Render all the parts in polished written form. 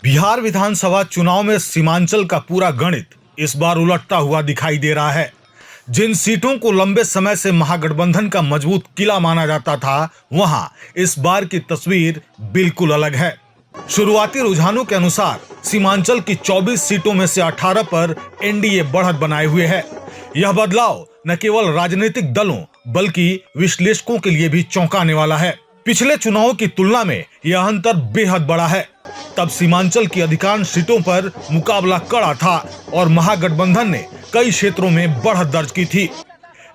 बिहार विधानसभा चुनाव में सीमांचल का पूरा गणित इस बार उलटता हुआ दिखाई दे रहा है। जिन सीटों को लंबे समय से महागठबंधन का मजबूत किला माना जाता था, वहां इस बार की तस्वीर बिल्कुल अलग है। शुरुआती रुझानों के अनुसार सीमांचल की 24 सीटों में से 18 पर एनडीए बढ़त बनाए हुए है। यह बदलाव न केवल राजनीतिक दलों बल्कि विश्लेषकों के लिए भी चौंकाने वाला है। पिछले चुनावों की तुलना में यह अंतर बेहद बड़ा है। तब सीमांचल की अधिकांश सीटों पर मुकाबला कड़ा था और महागठबंधन ने कई क्षेत्रों में बढ़त दर्ज की थी।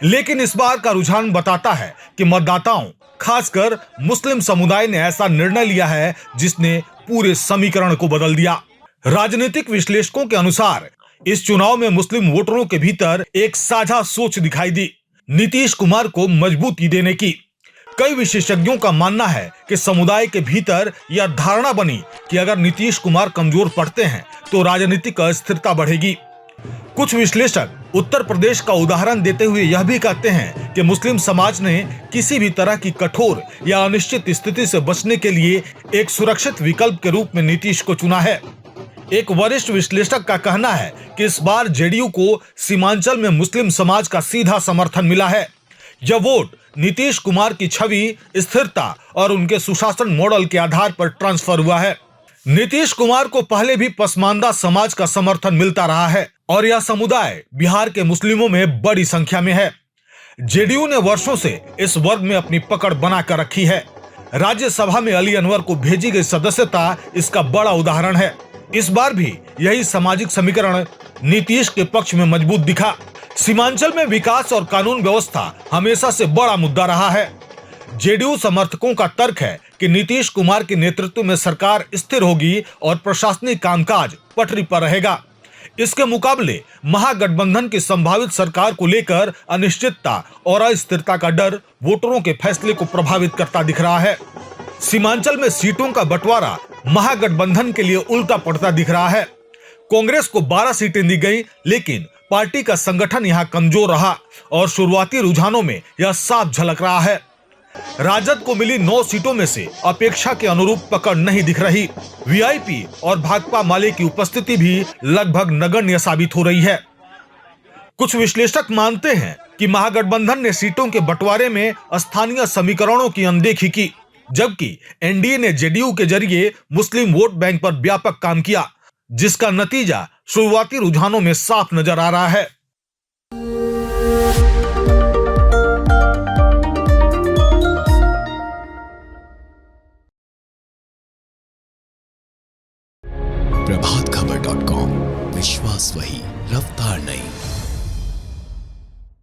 लेकिन इस बार का रुझान बताता है कि मतदाताओं, खासकर मुस्लिम समुदाय ने ऐसा निर्णय लिया है जिसने पूरे समीकरण को बदल दिया। राजनीतिक विश्लेषकों के अनुसार इस चुनाव में मुस्लिम वोटरों के भीतर एक साझा सोच दिखाई दी, नीतीश कुमार को मजबूती देने की। कई विशेषज्ञों का मानना है कि समुदाय के भीतर यह धारणा बनी कि अगर नीतीश कुमार कमजोर पड़ते हैं तो राजनीतिक अस्थिरता बढ़ेगी। कुछ विश्लेषक उत्तर प्रदेश का उदाहरण देते हुए यह भी कहते हैं कि मुस्लिम समाज ने किसी भी तरह की कठोर या अनिश्चित स्थिति से बचने के लिए एक सुरक्षित विकल्प के रूप में नीतीश को चुना है। एक वरिष्ठ विश्लेषक का कहना है कि इस बार जेडीयू को सीमांचल में मुस्लिम समाज का सीधा समर्थन मिला है। यह वोट नीतीश कुमार की छवि, स्थिरता और उनके सुशासन मॉडल के आधार पर ट्रांसफर हुआ है। नीतीश कुमार को पहले भी पसमानदा समाज का समर्थन मिलता रहा है और यह समुदाय बिहार के मुस्लिमों में बड़ी संख्या में है। जेडीयू ने वर्षों से इस वर्ग में अपनी पकड़ बनाकर रखी है। राज्यसभा में अली अनवर को भेजी गई सदस्यता इसका बड़ा उदाहरण है। इस बार भी यही सामाजिक समीकरण नीतीश के पक्ष में मजबूत दिखा। सीमांचल में विकास और कानून व्यवस्था हमेशा से बड़ा मुद्दा रहा है। जेडीयू समर्थकों का तर्क है कि नीतीश कुमार के नेतृत्व में सरकार स्थिर होगी और प्रशासनिक कामकाज पटरी पर रहेगा। इसके मुकाबले महागठबंधन की संभावित सरकार को लेकर अनिश्चितता और अस्थिरता का डर वोटरों के फैसले को प्रभावित करता दिख रहा है। सीमांचल में सीटों का बंटवारा महागठबंधन के लिए उल्टा पड़ता दिख रहा है। कांग्रेस को 12 सीटें दी गई, लेकिन पार्टी का संगठन यहां कमजोर रहा और शुरुआती रुझानों में यह साफ झलक रहा है। राजद को मिली 9 सीटों में से अपेक्षा के अनुरूप पकड़ नहीं दिख रही। वीआईपी और भाकपा माले की उपस्थिति भी लगभग नगण्य साबित हो रही है। कुछ विश्लेषक मानते हैं कि महागठबंधन ने सीटों के बंटवारे में स्थानीय समीकरणों की अनदेखी की, जबकि एनडीए ने जेडीयू के जरिए मुस्लिम वोट बैंक पर व्यापक काम किया, जिसका नतीजा शुरुआती रुझानों में साफ नजर आ रहा है। प्रभातखबर.com, विश्वास वही, रफ्तार नहीं।